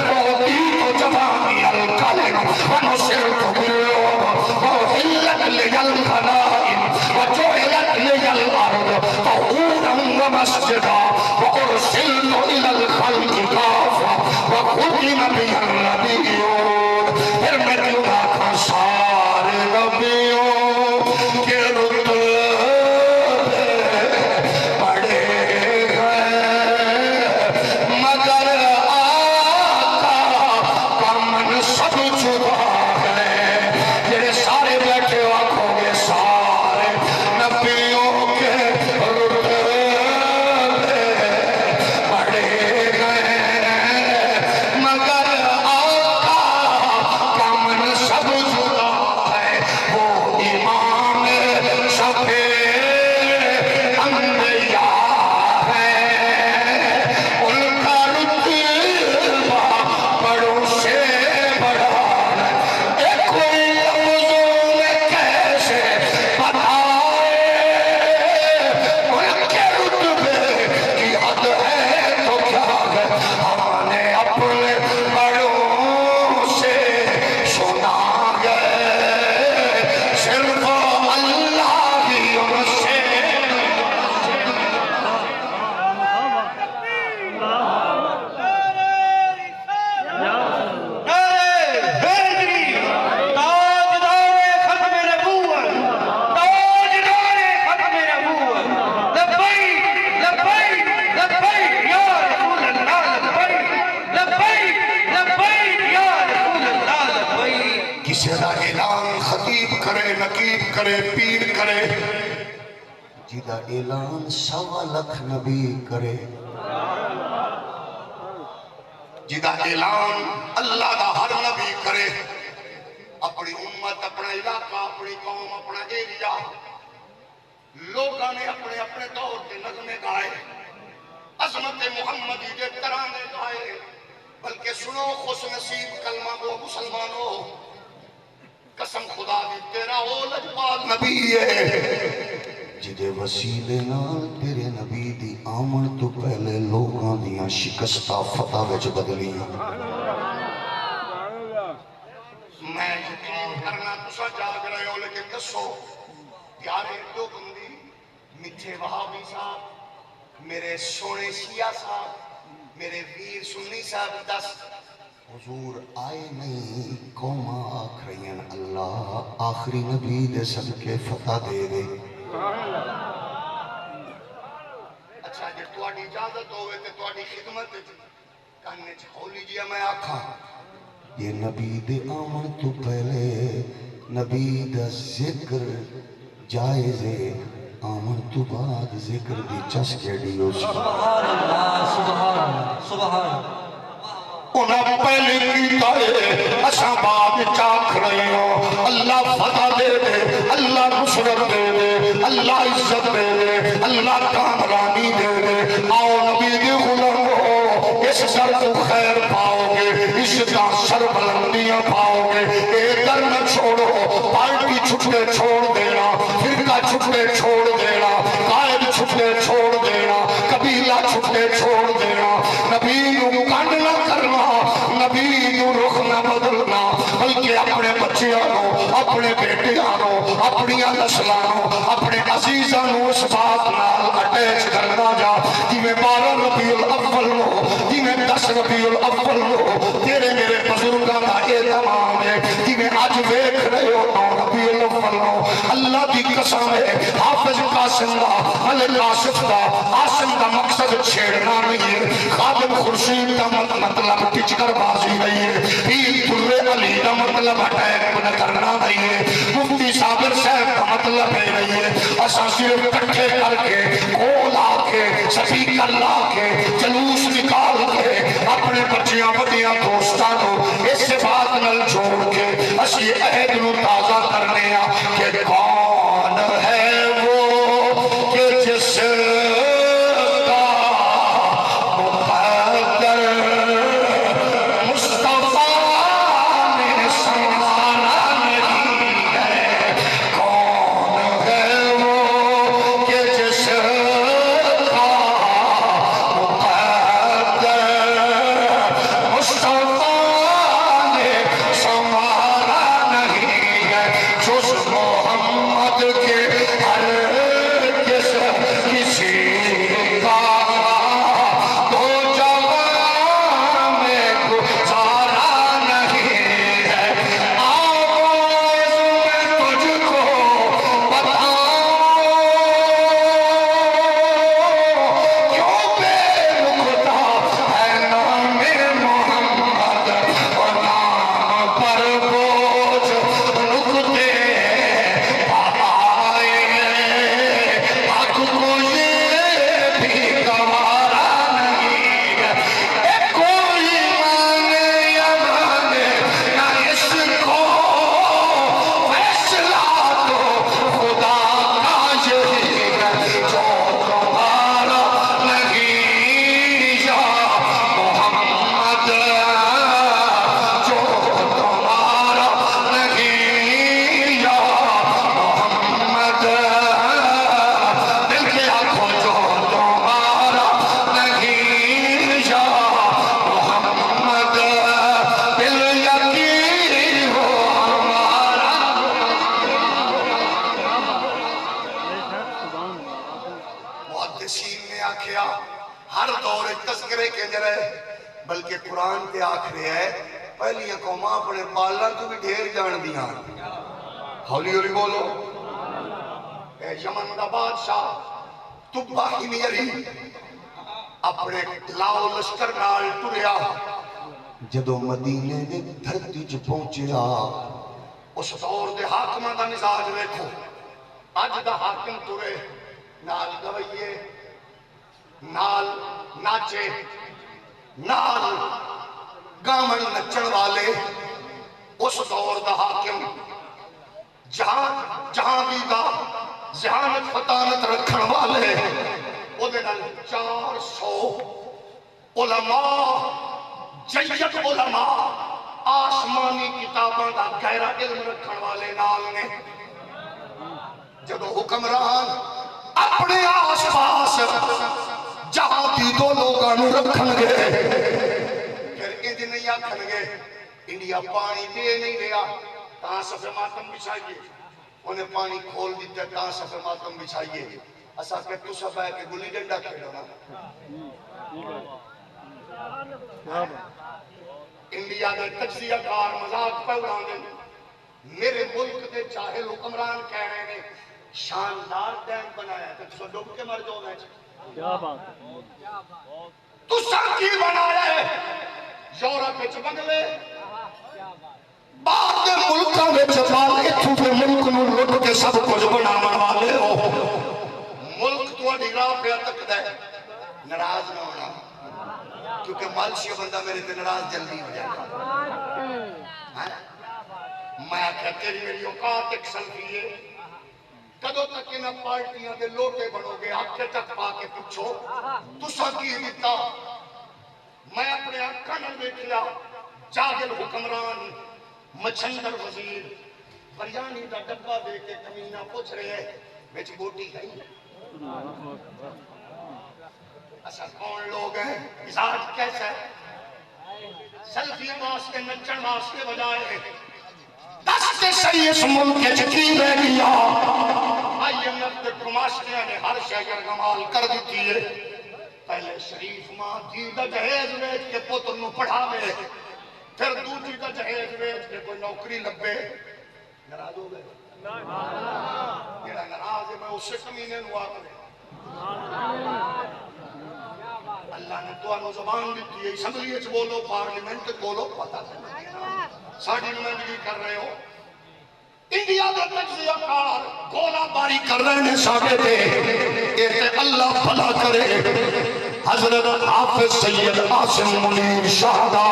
وعطیت جوامع الکلم ونصرت بالعلوم وحلت لی الغنائم وجعلت لی الارض طهورا ومسجدا وارسلت الى الخلق کافة وختم بي النبیون پھر میں دلہ کا سارے نبیوں کے رتبے بڑھے گئے مگر آقا کا منصب چھپا ہے یہ سارے بیٹھے آنکھوں گے سارے نبیوں کے رتبے بڑھے گئے مگر آقا کا منصب جدا ہے وہ امام شفیع انبیاء ہے ان کا رتبہ بڑوں سے بڑا ہے ایک کوئی لفظوں میں کیسے بتائے ان کے رتبے کی حد ہے تو کیا ہے ہم نے اپنے بڑوں سے سنا گئے صرف اللہ ہی ان سے کسی کا اعلان خطیب کرے نقیب کرے پیر کرے جیدہ اعلان 1.25 لاکھ نبی کرے جیدہ اعلان اللہ دا ہر نبی کرے اپنی امت اپنا علاقہ اپنی قوم اپنا ایریا لوگاں نے اپنے اپنے دور کے نغمے گائے عظمت محمدی دے ترانے گائے بلکہ سنو خوش نصیب کلمہ گو مسلمانوں قسم خدا دی تیرا وہ لجپال نبی ہے جد دے وسیلے نال تیرے نبی دی آمن تو پہلے لوگاں دیاں شکستہ فتح وچ بدلیاں میں یقین کرنا تسا جاگ رہے ہو لیکن دسو پیارے دو بندی میٹھے وہابی صاحب میرے سونے شیعہ صاحب میرے ویر سنی صاحب دس حضور آئے نہیں قوماں آکھ رہی ہیں اللہ آخری نبی دے صدقے فتح دے دے اچھا جے تواڈی اجازت ہوئے تے تواڈی خدمت کہنے ہو لیجیے میں آکھاں یہ نبی دے آمن تو پہلے نبی دا ذکر جائز ہے آمن تو بعد ذکر دی چسکے ڈیو سبحان اللہ سبحان اللہ سبحان اللہ انہاں پہلے کیتا ہے اساں بعد چاکھ رہے ہو اللہ فتح دے دے اللہ نصرت دے دے اللہ عزت دے دے اللہ کامرانی دے دے آؤ نبی دے غلام ہو اس در تو خیر پاؤ گے اس کا سر بلندیاں پاؤ گے اے در نہ چھوڑو پارٹی چھٹے چھوڑ دینا فرقہ چھٹے چھوڑ دینا قائد چھٹے چھوڑ دینا قبیلہ چھٹے چھوڑ دینا نبی نو کنڈ نہ کرنا نبی نو رخ نہ بدلنا بلکہ اپنے بچیاں نو اپنے بیٹیاں نو اپنی نسلاں نو اپنے عزیزاں نو اس بات نال اٹیچ کرنا جا جویں 12 ربیع الاول نو جویں 10 ربیع الاول نو تیرے میرے بزرگاں دا اہتمام ہے جویں اج ویکھ رہے ہو 9 ربیع الاول نو اللہ دی قسم ہے حافظ قاسم دا ملک آصف دا عاصم دا مقصد چھیڑنا نہیں ہے خادم خورشید دا مطلب ٹچ کر بازی نہیں ہے پیر در علی دا مطلب اٹیک نہ کرنا نہیں ہے مفتی صابر صاحب کا مطلب ہے نہیں ہے اساں صرف کٹھے کر کے کول آ کے سپیکر لا کے جلوس نکال کے اپنے بچیاں بڑیاں دوستاں کو اس بات نال چھوڑ کے اسی عہد نو تازہ کرنے آ کہ کون ہے وہ کہ جس بلکہ قرآن تے آخری ہے پہلی قوماں اپنے بالاں تو بھی ڈھیر جان دیاں ہولی ہولی بولو اے یمن دا بادشاہ تبا ہمیری اپنے لاؤ لشکر نال ٹریا جدو مدینے دے دھرتی چ پہنچیا اس دور دے حاکماں دا مزاج ویکھو اج دا حاکم ٹرے نال گویے نال ناچے نال گامن نچن والے اس دور دا حاکم جہاں بھی دا ذہانت فطانت رکھن والے او دے نال 400 علماء جید علماء آسمانی کتاباں دا گہرا علم رکھن والے نال نے جدو حکمران اپنے آس پاس جہاں کی دو لوگوں رکھن گے پھر انج نہیں آکھن گے انڈیا پانی دے نہیں رہا تاں صف ماتم بچھائیے انہیں پانی کھول دیتا تاں صف ماتم بچھائیے اسا کہ تو سب ہے کہ گلی ڈنڈا کھیلو نا انڈیا کے تجزیہ کار مذاق پہ اڑان دے میرے ملک کے چاہے حکمران کہہ رہے ہیں شاندار ڈیم بنایا تو سو ڈوب کے مر جاؤ میں کیا بات تو سر کی بنایا ہے یورپ وچ بنگلے بعد ملکاں وچ والے اتھوں دے ملک نوں لٹ کے سب کچھ بناون والے ہو ملک تہاڈی راہ پہ تکدا ہے ناراض نہ ہونا کیونکہ مالشیا بندہ میرے تے ناراض جلدی ہو جاتا میں کہا تیری میری اوقات ایک سلفی ہے کدو تک انہاں پارٹیاں دے لوٹے بنو گے آنکھیں تک پا کے پوچھو تساں کی دیتا میں اپنے آنکھاں نال ویکھیا جاہل حکمران مچھندر وزیر بریانی دا ڈبہ دے کے کمینہ پوچھ رہے ہیں وچ بوٹی گئی اچھا کون لوگ ہیں مزاج کیسا ہے سیلفی واسطے نچن واسطے بجائے دستے صحیح اس ملک کے چکی رہ گیا آئی ایم ایف کے کماشتیاں نے ہر شہر کمال کر دیتی ہے پہلے شریف ماں دی دا جہیز ویچ کے پتر نو پڑھاوے پھر دوسری دا جہیز ویچ کے کوئی نوکری لبے ناراض ہو گئے جڑا ناراض ہے میں اسے کمینے نو آکھے اللہ نے تو انو زبان دیتی ہے اسمبلی اچ بولو پارلیمنٹ بولو پتہ ساڑھی نمائندگی کر رہے ہو انڈیا کا تجزیہ کار گولہ باری کر رہے ہیں ساڑھے دے اے اللہ بھلا کرے حضرت حافظ سید عاصم منیر شاہدہ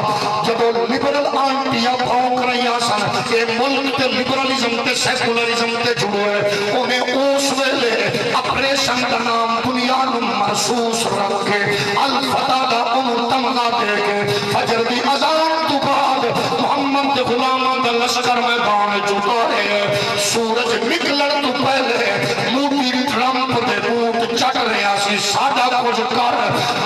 جب لبرل آنٹیاں بھونک رہی سن کہ ملک تے لبرلزم تے سیکولرزم تے جڑوئے انہیں اس ویلے اپریشن کا نام بنیاد محسوس رکھ کے الفتح دا تمغہ دے کے فجر دی اذان تو بعد محمد کے غلاموں دا لشکر میں گانے چکارے سورج نکلن تو پہلے موٹی ٹرمپ دے موٹ چڑھ رہا سی سادہ کچھ کر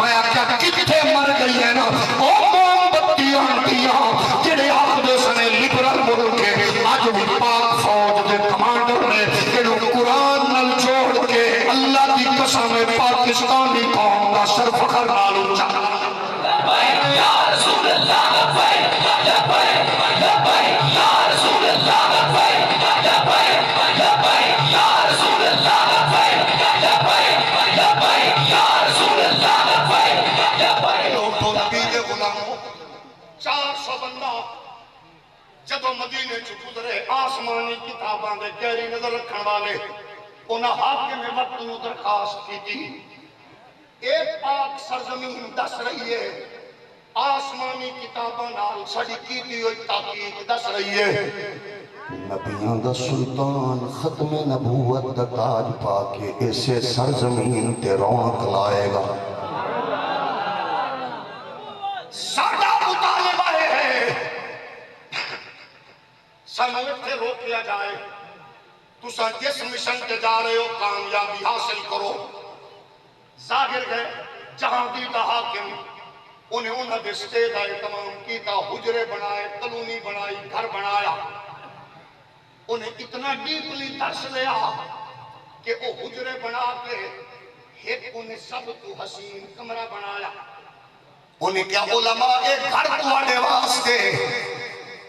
میں کیا کتنے مر گئی ہے نا او موم بتی آنٹیاں جڑے آخدے سنے لبرل ملک کے آج بھی پاک فوج دے کمانڈر نے انہوں قرآن نل چھوڑ کے اللہ کی قسم پاکستانی قوم کا سر فخر نالو چاہتا یا رسول اللہ لبیک لبیک لبیک یا رسول اللہ لبیک لبیک لبیک یا رسول اللہ لبیک لبیک لبیک یا رسول اللہ لبیک لبیک لوٹو نبی دے غلاموں 400 بندہ جدو مدینے چ گزرے آسمانی کتاباں دے گہری نظر رکھن والے انہاں حاکم وقت نو درخواست کی تھی ایک پاک سرزمین دس رہی ہے آسمانی کتاباں نال ساڈی کیتی ہوئی تحقیق دس رہی ہے نبیوں دا سلطان ختم نبوت دا تاج پا کے اسے سرزمین تے رونق لائے گا ساڈا مطالبہ ہے سانوں اتھے روکیا جائے تساں جس مشن تے جا رہے ہو کامیابی حاصل کرو ظاہر ہے جہاں دی دا حاکم انہیں انہاں دے سٹیج آئے تمام کیتا حجرے بنائے کلونی بنائی گھر بنایا انہیں اتنا ڈیپلی ترس لیا کہ وہ حجرے بنا کے ایک انہیں سب تو حسین کمرہ بنایا انہیں کیا علماء ایک گھر تواڈے واسطے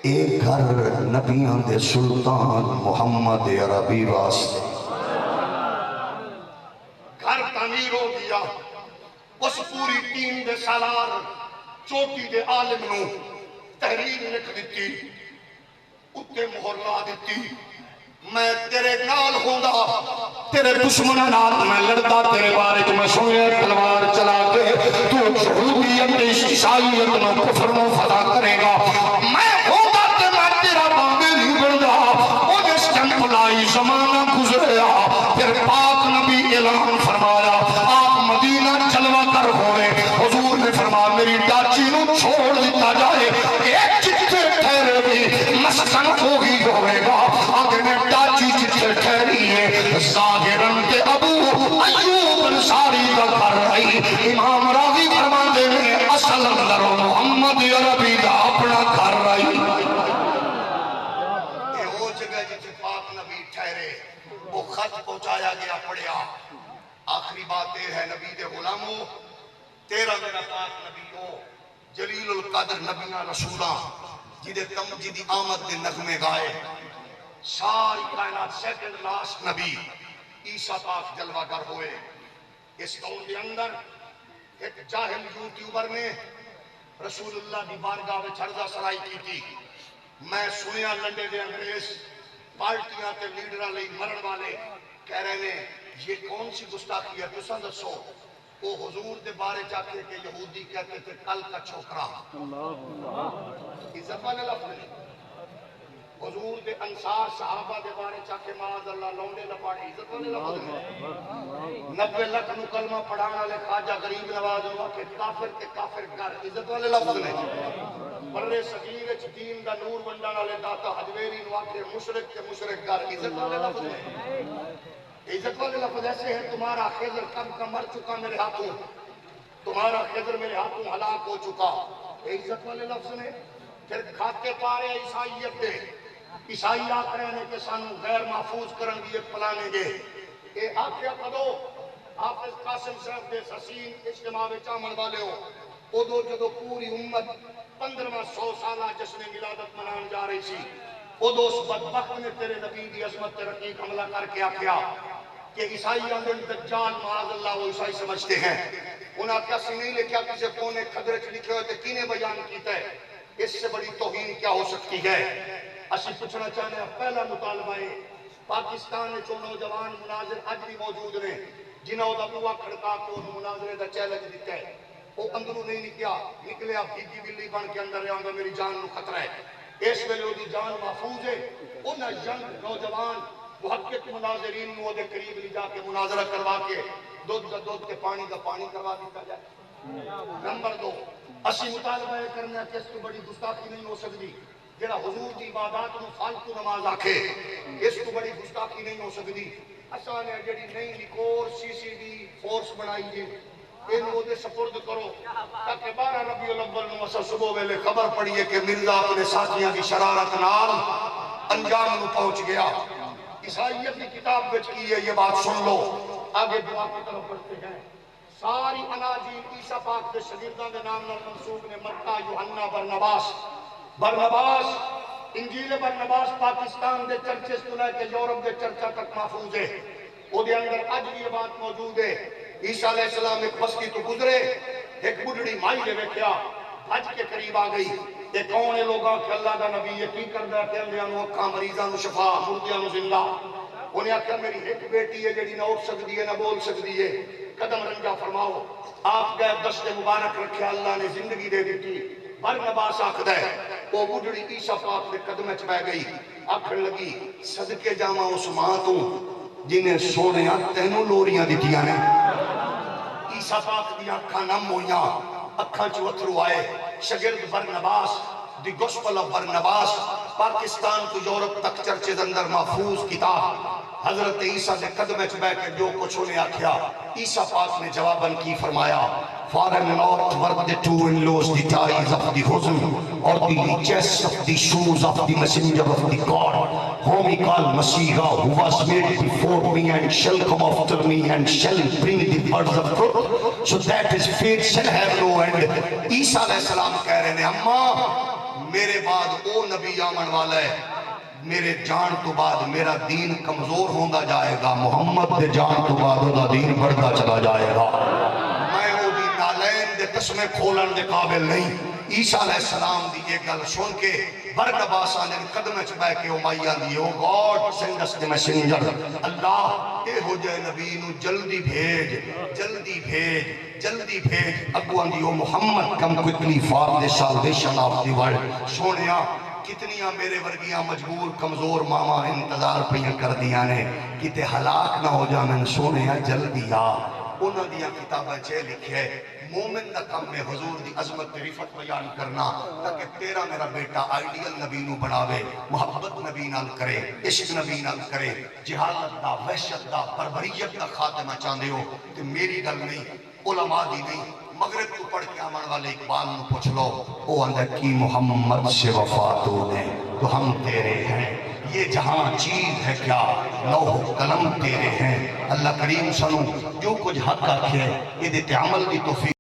ایک گھر نبیوں دے سلطان محمد عربی واسطے گھر تعمیر ہو گیا اس پوری ٹیم دے سالار چوٹی دے عالم نو تحریر لکھ دیتی اتے مہر لا دیتی میں تیرے نال ہوندا تیرے دشمناں نال میں لڑدا تیرے بارے جو میں سنیا تلوار چلا کے تو یہودیت عیسائیت نو کفر نو فتح کرے گا میں ہوندا تے میں تیرا بانگے نہیں بندا او جس ٹائم لائی زمانہ گزریا پھر پاک نبی اعلان فرمایا آپ مدینہ چلوا کر ہوئے حضور نے فرمایا میری ڈاچی نو چھوڑ دیتا جائے ایک جتنے ٹھہرے بھی مسکن ہوگی ہوئے گا آگے میں ڈاچی جتنے ٹھہری ہے ظاہرن کے ابو جگہ جتنے پاک نبی ٹھہرے وہ خط پہنچایا گیا پڑھیا آخری بات یہ ہے نبی دے غلاموں تیرا میرا پاک نبی ہو جلیل القدر نبینا رسولاں جدے تمجیدی آمد دے نغمے گائے ساری کائنات سیکنڈ لاسٹ نبی عیسیٰ پاک جلوہ گر ہوئے اس دور کے اندر ایک جاہل یوٹیوبر نے رسول اللہ دی بارگاہ میں چھرزہ سرائی کی تھی میں سنیا لنڈے دے انگریز پارٹیاں تے لیڈرہ لئی مرن والے کہہ رہے ہیں یہ کون سی گستاخی ہے تساں دسو وہ حضور دے بارے چاہتے کہ یہودی کہتے تھے کل کا چھوکرا عزت والے لفظ نہیں حضور دے انصار صحابہ دے بارے چاہتے معاذ اللہ لونڈے لپاڑے عزت والے لفظ نہیں 90 لاکھ نو کلمہ پڑھانا لے خواجہ غریب نواز ہوا کہ کافر کے کافر کر عزت والے لفظ نہیں برے صغیر اچ دین دا نور ونڈانا لے داتا حجویری نو آکے مشرک کے مشرک کر عزت والے لفظ نہیں عزت والے لفظ ایسے ہیں تمہارا خضر کب کا مر چکا میرے ہاتھوں تمہارا خضر میرے ہاتھوں ہلاک ہو چکا عزت والے لفظ نے پھر کھاتے پارے عیسائیت دے عیسائی آکھ رہے ہیں کہ سانو غیر محفوظ کرن دیئے پلانے گے اے آکھیا قدو حافظ قاسم صاحب دے حسین اجتماع میں چامن والے ہو ادو جدو پوری امت 1500 سالہ جشن ملادت منان جا رہی سی ادو اس بدبخت نے تیرے نبی دی عظمت تے رقیق حملہ کر کے آکھیا کہ عیسائی آندھن دجال معاذ اللہ وہ عیسائی سمجھتے ہیں انہاں کیا سی نہیں لکھیا کسے کونے خدرچ لکھے ہوئے تے کینے بیان کیتا ہے اس سے بڑی توہین کیا ہو سکتی ہے اسی پوچھنا چاہنے ہیں پہلا مطالبہ ہے پاکستان نے جو نوجوان مناظر اج بھی موجود نے جنہوں دا بوا کھڑکا کے انہوں مناظرے دا چیلنج دیتا ہے وہ اندروں نہیں نکلیا بھیگی بلی بن کے اندر رہا میری جان نو خطرہ ہے اس ویلے دی جان محفوظ ہے انہاں ینگ نوجوان محقق مناظرین نو دے قریب لے جا کے مناظرہ کروا کے دودھ دا دودھ کے پانی دا پانی کروا دیتا جائے نمبر 2 اسی مطالبہ کرنا کہ اس کو بڑی گستاخی نہیں ہو سکتی جڑا حضور دی عبادات نو فالتو نماز آکھے اس کو بڑی گستاخی نہیں ہو سکتی اساں نے جڑی نئی لیکور سی سی ڈی فورس بنائی ہے انہوں دے سپرد کرو تاکہ 12 ربیع الاول نو اساں صبح ویلے خبر پڑھیے کہ مرزا اپنے ساتھیاں کی شرارت نال انجام نو پہنچ گیا عیسائیت کی کتاب بچ کی ہے یہ بات سن لو آگے دعا کی طرف بڑھتے ہیں ساری اناجیل عیسیٰ پاک کے شاگرداں دے نام نال منسوب نے متی یوحنا برنباس انجیل برنباس پاکستان دے چرچز تو لے کے یورپ دے چرچہ تک محفوظ ہے وہ دے اندر اج بھی یہ بات موجود ہے عیسیٰ علیہ السلام ایک بستی تو گزرے ایک بڑھڑی مائی دے بیٹھیا حج کے قریب آ گئی یہ کون ہے لوگاں کہ اللہ دا نبی یہ کی کر دیا کہ اندیاں نو اکھاں مریضاں نو شفا مردیاں نو زندہ انہیں آکھا میری ایک بیٹی ہے جڑی نہ اٹھ سکتی ہے نہ بول سکتی ہے قدم رنجا فرماؤ آپ گئے دست مبارک رکھے اللہ نے زندگی دے دیتی برنباس آکھدا ہے وہ بڑھڑی عیسیٰ پاک دے قدم وچ بہ گئی آکھن لگی صدقے جاواں اس ماں تو جنہیں سونیاں تینوں لوریاں دتیاں نے عیسیٰ پاک دی اکھاں نم ہویاں اکھاں چ اتھرو آئے شاگرد Barnabas the gospel of Barnabas Pakistan کو یورپ تک چرچز اندر محفوظ کتاب حضرت عیسیٰ دے قدم وچ بیٹھ کے جو کچھ انہیں آکھیا عیسیٰ پاک نے جواباً کی فرمایا far and northward the two in-laws the ties of the bosom or the chest of the shoes of the messenger of the God whom he called Messiah who was made before me and shall come after me and shall bring the birds of fruit so that his faith shall have no end عیسیٰ علیہ السلام کہہ رہے ہیں اماں میرے بعد او نبی آمن والا ہے میرے جان تو بعد میرا دین کمزور ہوندہ جائے گا محمد دے جان تو بعد اوہ دین بڑھتا چلا جائے گا میں وہ دی نالین دے قسمیں کھولن دے قابل نہیں عیسیٰ علیہ السلام دی یہ گل سن کے برنباس نے قدم وچ بیٹھ کے امیہ دی O God send us the messenger اللہ اے ہو جائے نبی نو جلدی بھیج اگوان دی O Muhammad come quickly for the salvation of the world سونیا کتنیاں میرے ورگیاں مجبور کمزور ماما انتظار پیاں کر دیا نے کتے ہلاک نہ ہو جا میں سونے جلدی آ انہوں دیا کتابہ چے لکھے مومن دا کم میں حضور دی عظمت رفت بیان کرنا تاکہ تیرا میرا بیٹا آئیڈیل نبی نو بناوے محبت نبی نال کرے عشق نبی نال کرے جہالت دا وحشت دا پروریت دا خاتمہ چاندے ہو کہ میری گل نہیں علماء دی نہیں مغرب تو پڑھ کے آمان والے اقبال نو پوچھ لو او اندر کی محمد سے وفا تو دے تو ہم تیرے ہیں یہ جہاں چیز ہے کیا لوح و قلم تیرے ہیں اللہ کریم سنو جو کچھ حق آکھے یہ دیتے عمل کی توفیق